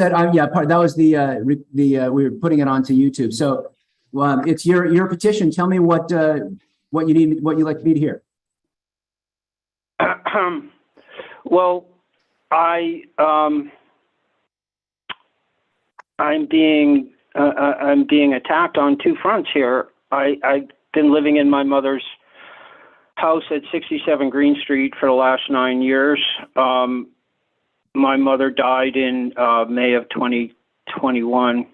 Yeah, that was we were putting it onto YouTube. So it's your petition. Tell me what you need, what you'd like me to hear. Well, I'm being attacked on two fronts here. I've been living in my mother's house at 67 Green Street for the last 9 years. My mother died in May of 2021.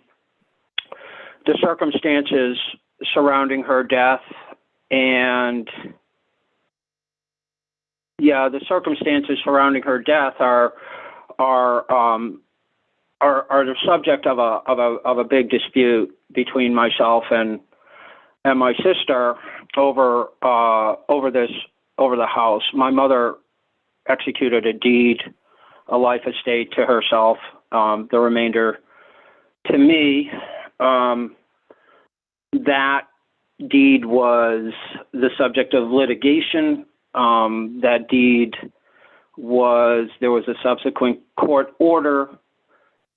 The circumstances surrounding her death are the subject of a big dispute between myself and my sister over the house. My mother executed a deed, a life estate to herself, the remainder to me. That deed was the subject of litigation. There was a subsequent court order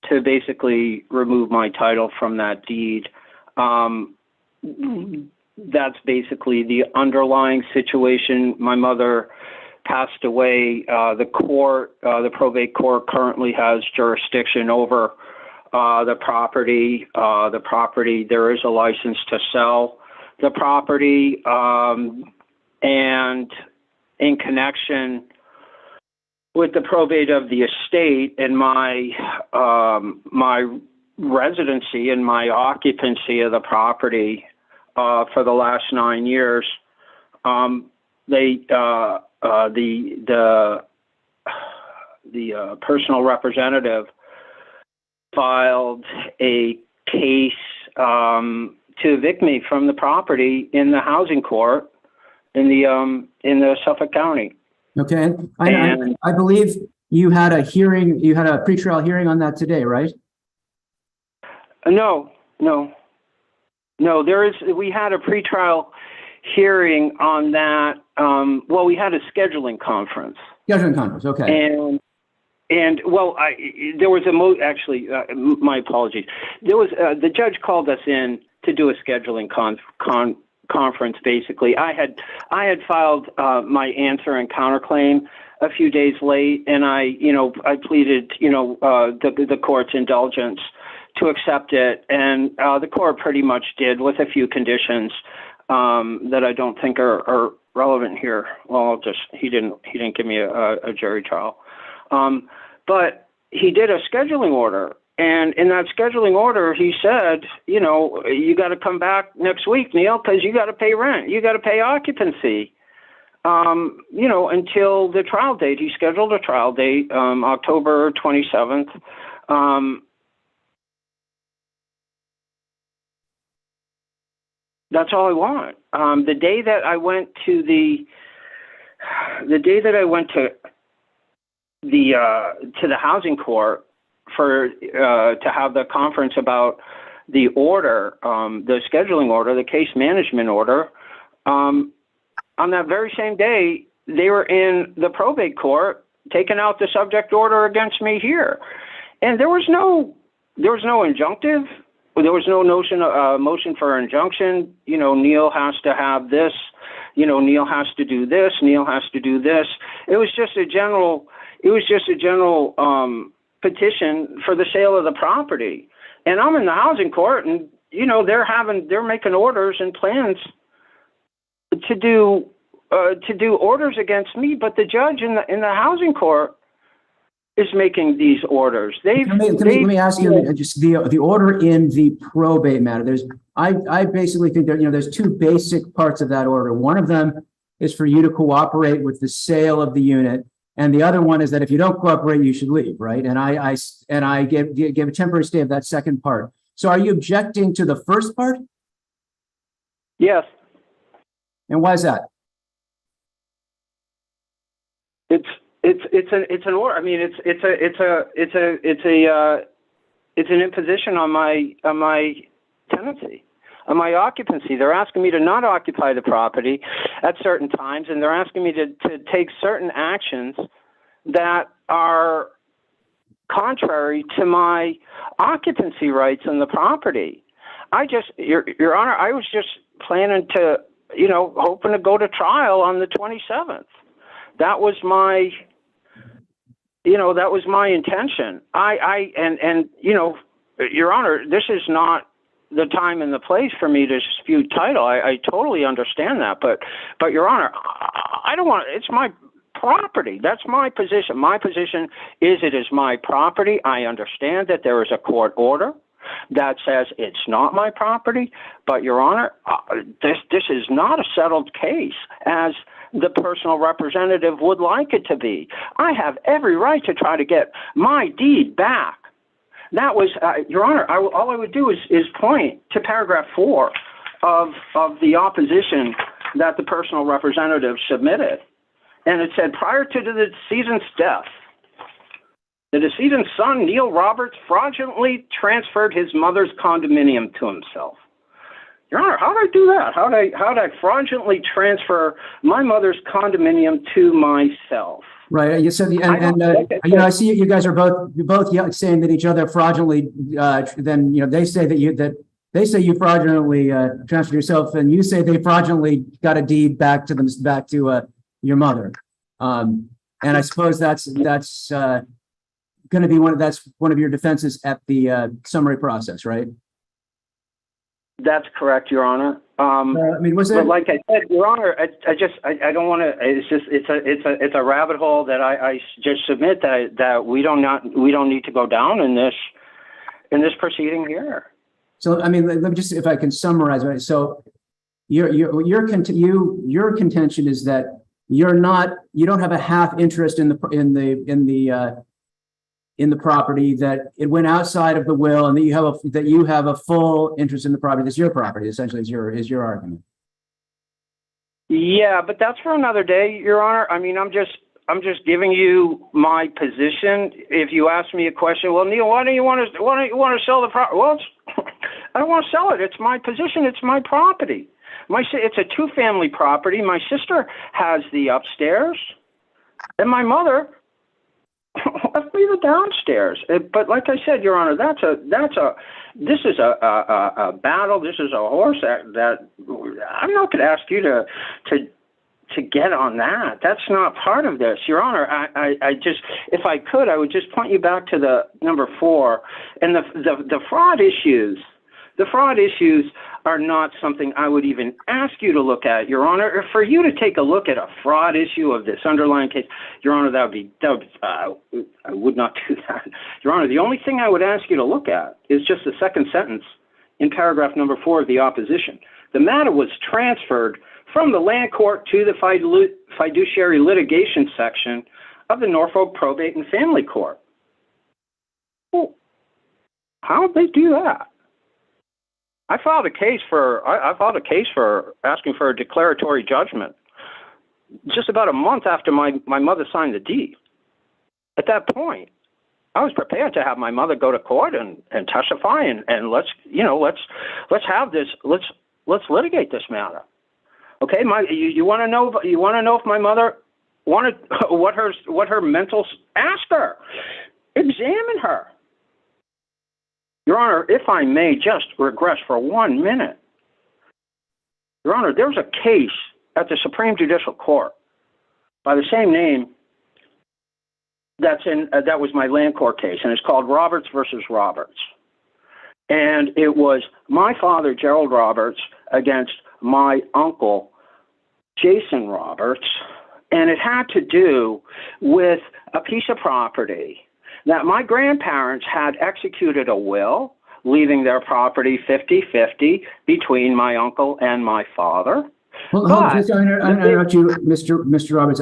to basically remove my title from that deed. That's basically the underlying situation. My mother passed away. The probate court currently has jurisdiction over the property. There is a license to sell the property, and in connection with the probate of the estate and my residency and my occupancy of the property for the last 9 years, the personal representative filed a case to evict me from the property in the housing court in the Suffolk County. Okay, I believe you had a hearing. You had a pretrial hearing on that today, right? No. We had a pretrial hearing on that. Well, we had a scheduling conference. Okay. And there was my apologies. There was the judge called us in to do a scheduling conference. Basically, I had filed my answer and counterclaim a few days late, and I pleaded the court's indulgence to accept it, and the court pretty much did, with a few conditions that I don't think are relevant here. Well, he didn't give me a jury trial, but he did a scheduling order. And in that scheduling order, he said, you got to come back next week, Neil, because you got to pay rent. You got to pay occupancy, until the trial date. He scheduled a trial date, October 27th. That's all I want. The day that I went to the housing court to have the conference about the order, the scheduling order, the case management order, on that very same day, they were in the probate court taking out the subject order against me here. And there was no injunctive. There was no motion for injunction. Neil has to have this. Neil has to do this. Neil has to do this. It was just a general petition for the sale of the property. And I'm in the housing court, and they're making orders and plans to do orders against me, but the judge in the housing court is making these orders. Let me ask you, just the order in the probate matter. I basically think that there's two basic parts of that order. One of them is for you to cooperate with the sale of the unit, and the other one is that if you don't cooperate, you should leave, right? And I give a temporary stay of that second part. So are you objecting to the first part? Yes. And why is that? It's an order. I mean, it's an imposition on my tenancy, on my occupancy. They're asking me to not occupy the property at certain times, and they're asking me to take certain actions that are contrary to my occupancy rights in the property. Your Honor, I was just planning to, hoping to go to trial on the 27th. That was my intention. Your Honor, this is not the time and the place for me to dispute title. I totally understand that, but Your Honor, I don't want. It's my property. That's my position. My position is it is my property. I understand that there is a court order that says it's not my property, but Your Honor, this is not a settled case as the personal representative would like it to be. I have every right to try to get my deed back. That was, Your Honor, all I would do is point to paragraph 4 of the opposition that the personal representative submitted. And it said, prior to the decedent's death, the decedent's son, Neil Roberts, fraudulently transferred his mother's condominium to himself. Your Honor, how did I do that? How did I fraudulently transfer my mother's condominium to myself? Right. You said, I see you guys are both saying that each other fraudulently. Then they say that you fraudulently transferred yourself, and you say they fraudulently got a deed back to your mother. And I suppose that's going to be one of your defenses at the summary process, right? That's correct, Your Honor. But like I said, Your Honor, I don't want to. It's a rabbit hole that I just submit that we don't need to go down in this proceeding here. So let me just, if I can summarize, right? So your contention is that you don't have a half interest in the property, that it went outside of the will, and that you have a full interest in the property. That's your property, essentially, is your argument. Yeah, but that's for another day, Your Honor. I mean, I'm just giving you my position. If you ask me a question, well, Neil, why don't you want to sell the property? Well, I don't want to sell it. It's my position. It's my property. It's a 2-family property. My sister has the upstairs, and my mother left me the downstairs. But like I said, Your Honor, this is a battle. This is a horse that I'm not going to ask you to get on that. That's not part of this, Your Honor. I just, if I could, I would just point you back to the number 4 and the fraud issues. The fraud issues are not something I would even ask you to look at, Your Honor. For you to take a look at a fraud issue of this underlying case, Your Honor, I would not do that. Your Honor, the only thing I would ask you to look at is just the second sentence in paragraph number 4 of the opposition. The matter was transferred from the land court to the fiduciary litigation section of the Norfolk Probate and Family Court. Well, how did they do that? I filed a case for asking for a declaratory judgment just about a month after my mother signed the deed. At that point, I was prepared to have my mother go to court and testify and let's litigate this matter. Okay, you want to know if my mother wanted what her mental, ask her, examine her. Your Honor, if I may just regress for 1 minute. Your Honor, there's a case at the Supreme Judicial Court by the same name that was my land court case, and it's called Roberts versus Roberts. And it was my father, Gerald Roberts, against my uncle, Jason Roberts, and it had to do with a piece of property that my grandparents had executed a will, leaving their property 50-50 between my uncle and my father. Well, I interrupt you, Mr. Roberts.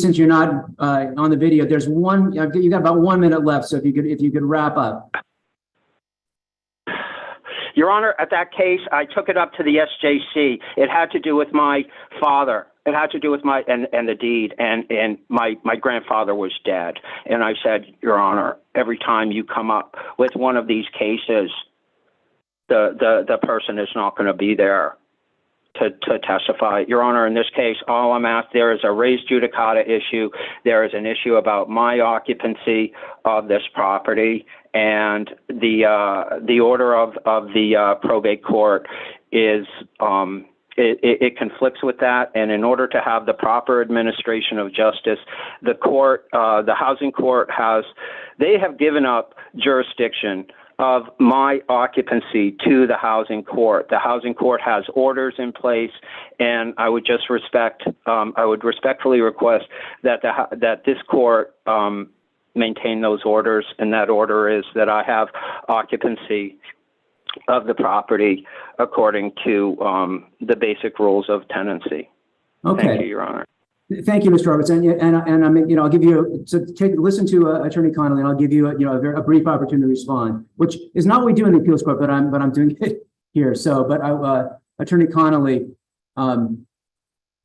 Since you're not on the video, there's you got about 1 minute left. So if you could wrap up. Your Honor, at that case, I took it up to the SJC. It had to do with my father. It had to do with and the deed, and my grandfather was dead. And I said, Your Honor, every time you come up with one of these cases, the person is not going to be there to testify. Your Honor, in this case, all I'm asked, there is a res judicata issue. There is an issue about my occupancy of this property, and the order of the probate court is it conflicts with that. And in order to have the proper administration of justice, the court, the housing court they have given up jurisdiction of my occupancy to the housing court. The housing court has orders in place, and I would just I would respectfully request that this court maintain those orders, and that order is that I have occupancy of the property according to the basic rules of tenancy. Okay. Thank you, Your Honor. Thank you, Mr. Roberts, and I'm, I'll give you listen to Attorney Connolly, and I'll give you, a brief opportunity to respond, which is not what we do in the appeals court, but I'm doing it here. So, but Attorney Connolly, and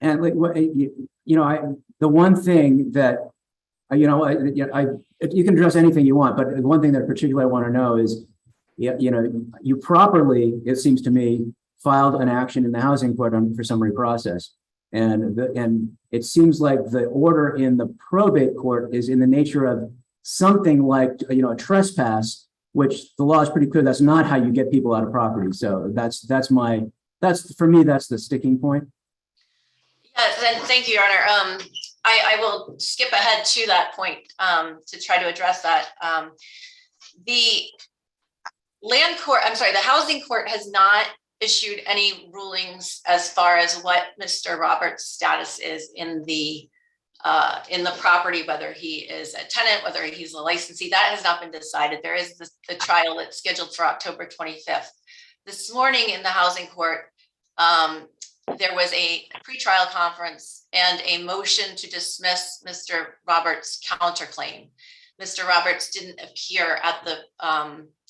the one thing that, you can address anything you want, but the one thing that particularly I want to know is, you properly, it seems to me, filed an action in the housing court for summary process. And it seems like the order in the probate court is in the nature of something like, a trespass, which the law is pretty clear. That's not how you get people out of property. So that's for me, that's the sticking point. Yes, and thank you, Your Honor. I will skip ahead to that point to try to address that. The housing court has not issued any rulings as far as what Mr. Roberts' status is in the property, whether he is a tenant, whether he's a licensee. That has not been decided. There is the trial that's scheduled for October 25th. This morning in the housing court, there was a pretrial conference and a motion to dismiss Mr. Roberts' counterclaim. Mr. Roberts didn't appear at the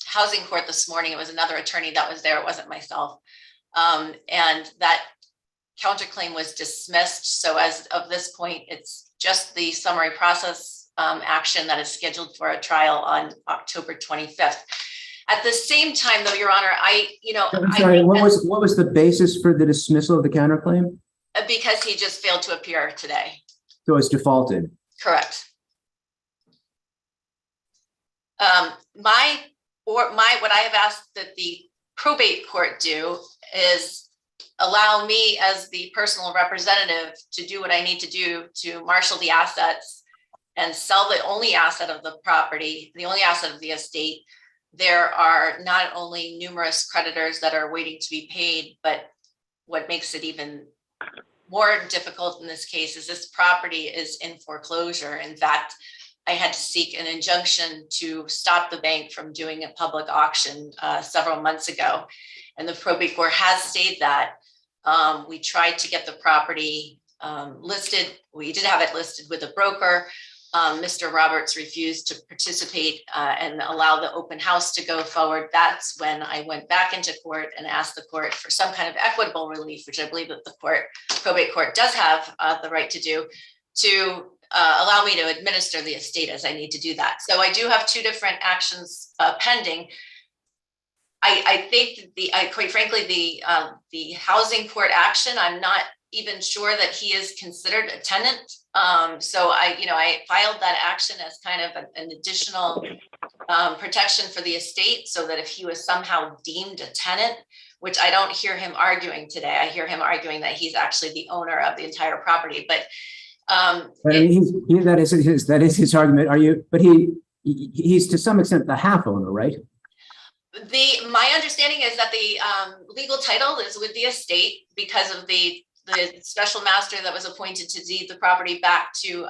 housing court this morning. It was another attorney that was there. It wasn't myself. And that counterclaim was dismissed. So as of this point, it's just the summary process action that is scheduled for a trial on October 25th. At the same time, though, Your Honor, I'm sorry, what was the basis for the dismissal of the counterclaim? Because he just failed to appear today. So it's defaulted. Correct. What I have asked that the probate court do is allow me as the personal representative to do what I need to do to marshal the assets and sell the only asset of the property, the only asset of the estate. There are not only numerous creditors that are waiting to be paid, but what makes it even more difficult in this case is this property is in foreclosure. In fact, I had to seek an injunction to stop the bank from doing a public auction several months ago. And the probate court has stayed that. We tried to get the property listed. We did have it listed with a broker. Mr. Roberts refused to participate and allow the open house to go forward. That's when I went back into court and asked the court for some kind of equitable relief, which I believe that the probate court does have the right to do, to allow me to administer the estate as I need to do that. So I do have two different actions pending. I think quite frankly, the housing court action, I'm not even sure that he is considered a tenant. So I filed that action as kind of an additional protection for the estate, so that if he was somehow deemed a tenant, which I don't hear him arguing today, I hear him arguing that he's actually the owner of the entire property. But that is his argument. But he's to some extent the half owner, right? My understanding is that the legal title is with the estate because of the special master that was appointed to deed the property back to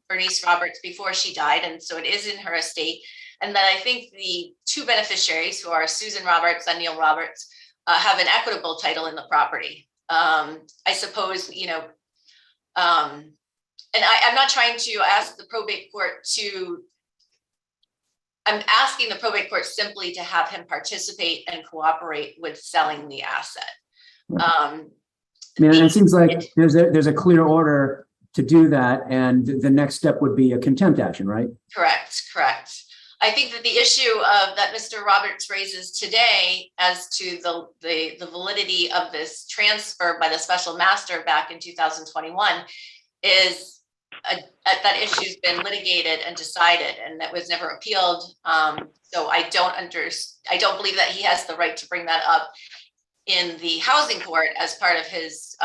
Bernice Roberts before she died. And so it is in her estate. And then I think the two beneficiaries, who are Susan Roberts and Neil Roberts, have an equitable title in the property. I suppose, and I'm not trying to ask the probate court I'm asking the probate court simply to have him participate and cooperate with selling the asset. It seems like there's a clear order to do that, and the next step would be a contempt action, right? Correct. I think that the issue of that Mr. Roberts raises today as to the validity of this transfer by the special master back in 2021 is that issue's been litigated and decided, and that was never appealed. So I don't believe that he has the right to bring that up in the housing court as part of his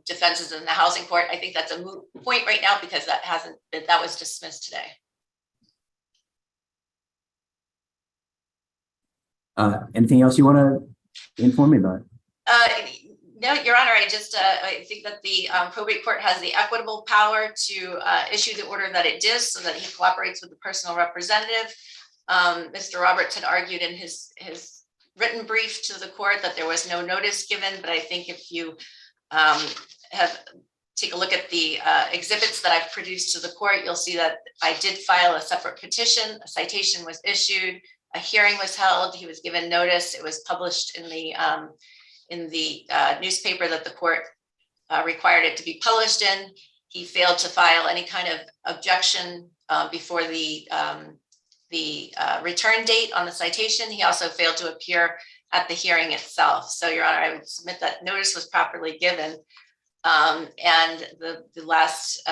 defenses in the housing court. I think that's a moot point right now because that was dismissed today. Anything else you want to inform me about? No, Your Honor, I think that the probate court has the equitable power to issue the order that it did so that he cooperates with the personal representative. Mr. Roberts had argued in his written brief to the court that there was no notice given, but I think if you take a look at the exhibits that I've produced to the court, you'll see that I did file a separate petition. A citation was issued, a hearing was held, he was given notice, it was published in the newspaper that the court required it to be published in. He failed to file any kind of objection before the return date on the citation. He also failed to appear at the hearing itself. So, Your Honor, I would submit that notice was properly given. And the last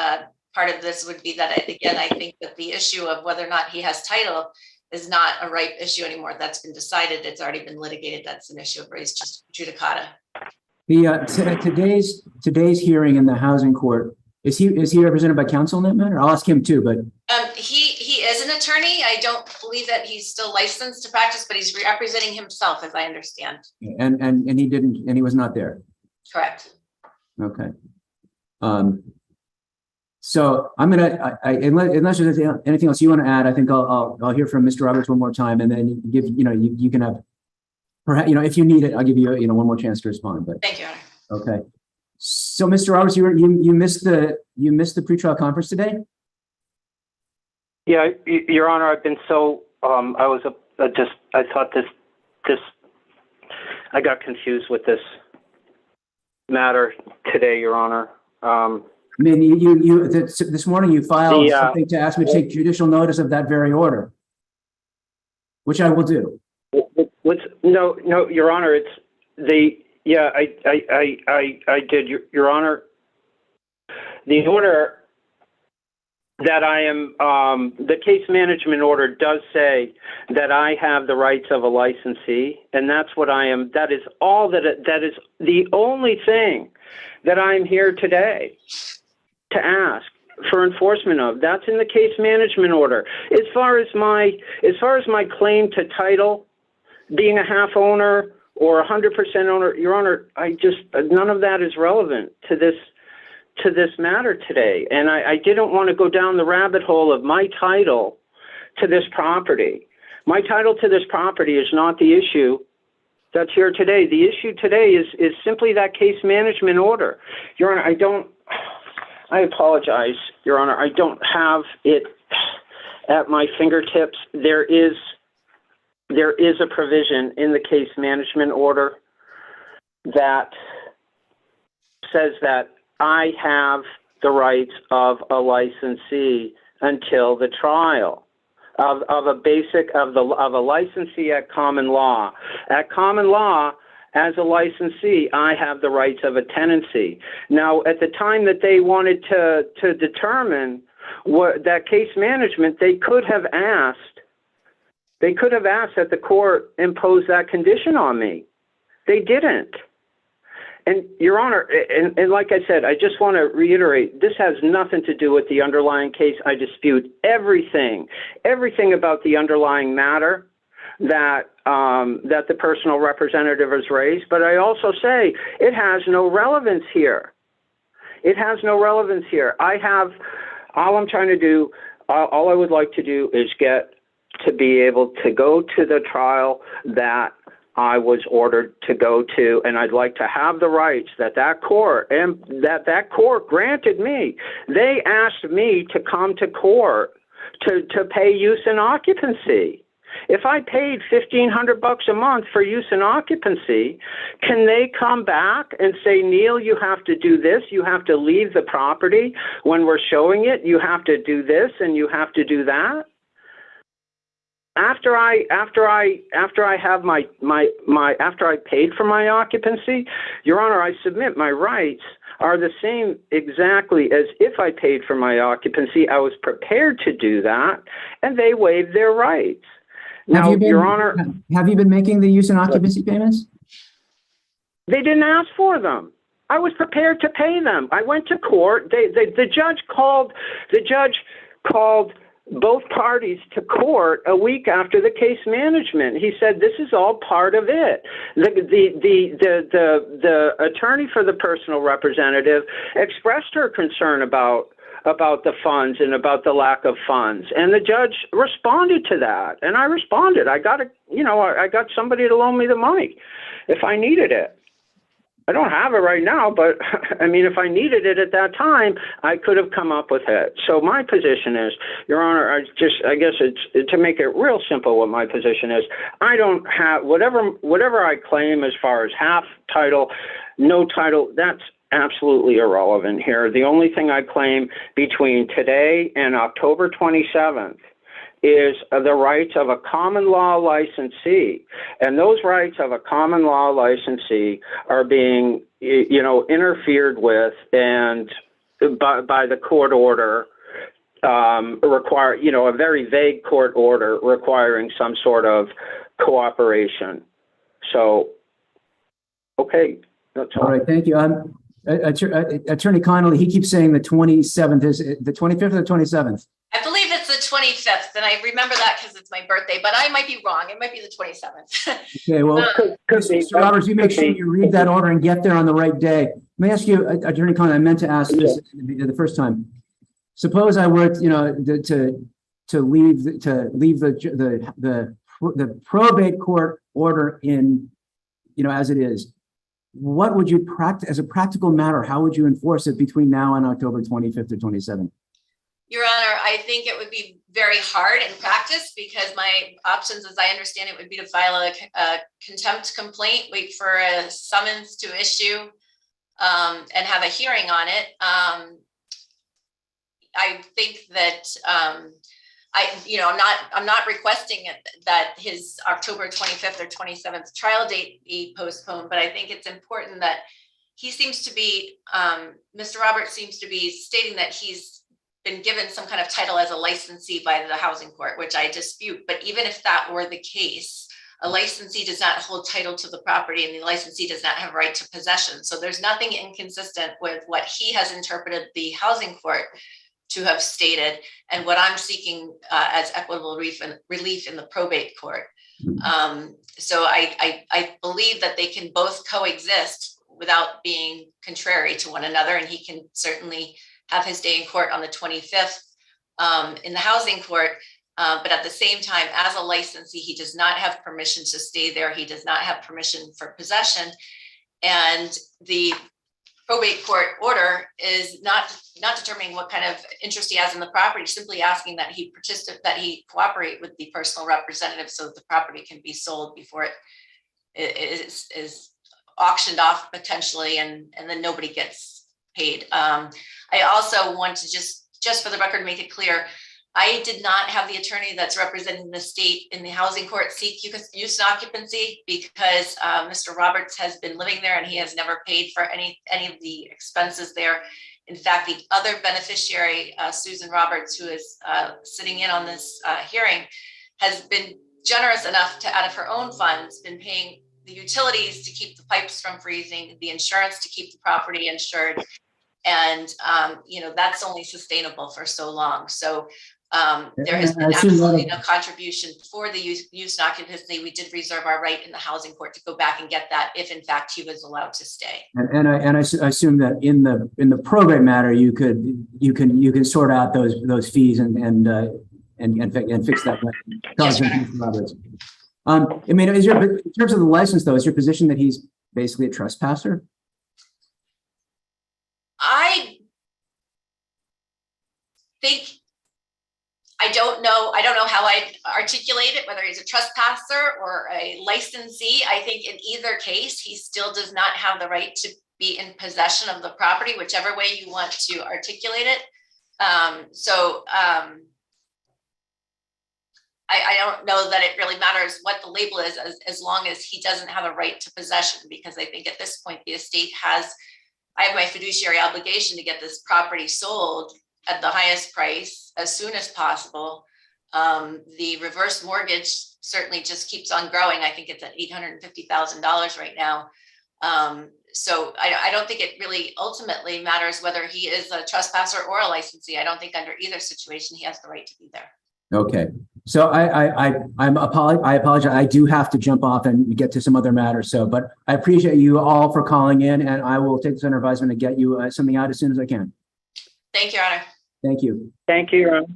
part of this would be that, again, I think that the issue of whether or not he has title is not a ripe issue anymore. That's been decided. It's already been litigated. That's an issue of res judicata. Today's hearing in the housing court, is he represented by counsel in that matter? I'll ask him too, but he is an attorney. I don't believe that he's still licensed to practice, but he's representing himself, as I understand. And he was not there. Correct. Okay. So I'm gonna, unless there's anything else you want to add, I think I'll hear from Mr. Roberts one more time, and then give you can have, perhaps if you need it, I'll give you one more chance to respond. But thank you, Your Honor. Okay. So Mr. Roberts, you missed the pretrial conference today? Yeah, Your Honor, I've been so I thought this I got confused with this matter today, Your Honor. I mean, this morning you filed something to ask me to take judicial notice of that very order, which I will do. No, Your Honor, I did, Your Honor. The order that I am, the case management order does say that I have the rights of a licensee, and that's what I am. That is all that is the only thing that I'm here today to ask for enforcement of. That's in the case management order. As far as my claim to title, being a half owner or 100% owner, Your Honor, none of that is relevant to this matter today. And I didn't want to go down the rabbit hole of my title to this property. My title to this property is not the issue that's here today. The issue today is simply that case management order. Your Honor, I apologize, Your Honor. I don't have it at my fingertips. There is a provision in the case management order that says that I have the rights of a licensee until the trial of a licensee at common law. At common law, as a licensee, I have the rights of a tenancy. Now, at the time that they wanted to determine what that case management, they could have asked that the court impose that condition on me. They didn't. And Your Honor, and like I said, I just want to reiterate, this has nothing to do with the underlying case. I dispute everything about the underlying matter that the personal representative has raised, but I also say it has no relevance here. It has no relevance here. All I would like to do is get to be able to go to the trial that I was ordered to go to, and I'd like to have the rights that court granted me. They asked me to come to court to pay use and occupancy. If I paid $1,500 a month for use and occupancy, can they come back and say, Neil, you have to do this, you have to leave the property when we're showing it, you have to do this and you have to do that? after I have after I paid for my occupancy, Your Honor, I submit my rights are the same exactly as if I paid for my occupancy. I was prepared to do that, and they waived their rights. Now, Your Honor, have you been making the use and occupancy payments? they didn't ask for them. I was prepared to pay them. I went to court. The judge called both parties to court a week after the case management. He said, this is all part of it. The attorney for the personal representative expressed her concern about the funds and about the lack of funds. And the judge responded to that. And I responded. I got somebody to loan me the money if I needed it. I don't have it right now, but I mean, if I needed it at that time, I could have come up with it. So my position is, Your Honor, I guess it's to make it real simple. What my position is, I don't have whatever I claim as far as half title, no title. That's absolutely irrelevant here. The only thing I claim between today and October 27th is the rights of a common law licensee. And those rights of a common law licensee are being, interfered with and by the court order, a very vague court order requiring some sort of cooperation. So, okay, that's all. All right, thank you. Attorney Connolly, he keeps saying the 27th. Is it the 25th or the 27th? I believe it's the 25th, and I remember that because it's my birthday, but I might be wrong. It might be the 27th. Okay, well, Mr. Roberts, you make sure you read that order and get there on the right day. Let me ask you, Attorney Connolly, I meant to ask this the first time. Suppose I were, to leave the probate court order in, as it is. What would you as a practical matter? How would you enforce it between now and October 25th or 27th? Your Honor, I think it would be very hard in practice because my options, as I understand it, would be to file a contempt complaint, wait for a summons to issue, and have a hearing on it. I think that I'm not requesting that his October 25th or 27th trial date be postponed, but I think it's important that he seems to be, Mr. Roberts seems to be stating that he's been given some kind of title as a licensee by the housing court, which I dispute. But even if that were the case, a licensee does not hold title to the property and the licensee does not have right to possession. So there's nothing inconsistent with what he has interpreted the housing court to have stated and what I'm seeking as equitable relief in the probate court. So I believe that they can both coexist without being contrary to one another, and he can certainly have his day in court on the 25th in the housing court. But at the same time, as a licensee, he does not have permission to stay there. He does not have permission for possession. And the probate court order is not determining what kind of interest he has in the property, simply asking that he cooperate with the personal representative so that the property can be sold before it is auctioned off potentially, and then nobody gets paid. I also want to just for the record, make it clear, I did not have the attorney that's representing the state in the housing court seek use and occupancy because Mr. Roberts has been living there and he has never paid for any of the expenses there. In fact, the other beneficiary, Susan Roberts, who is sitting in on this hearing, has been generous enough to, out of her own funds, been paying the utilities to keep the pipes from freezing, the insurance to keep the property insured. And, that's only sustainable for so long. So there has been absolutely no contribution for the use and occupancy. We did reserve our right in the housing court to go back and get that if in fact he was allowed to stay. And I assume that in the probate matter, you can sort out those fees and fix that. Yes, Roberts. In terms of the license though, is your position that he's basically a trespasser? I think I don't know how I'd articulate it, whether he's a trespasser or a licensee. I think in either case, he still does not have the right to be in possession of the property, whichever way you want to articulate it. I don't know that it really matters what the label is, as long as he doesn't have a right to possession, because I think at this point, the estate I have my fiduciary obligation to get this property sold at the highest price as soon as possible. The reverse mortgage certainly just keeps on growing. I think it's at $850,000 right now. So I don't think it really ultimately matters whether he is a trespasser or a licensee. I don't think under either situation he has the right to be there. Okay. So I apologize. I do have to jump off and get to some other matters. So, but I appreciate you all for calling in, and I will take this under advisement to get you something out as soon as I can. Thank you, Your Honor. Thank you. Thank you, Your Honor.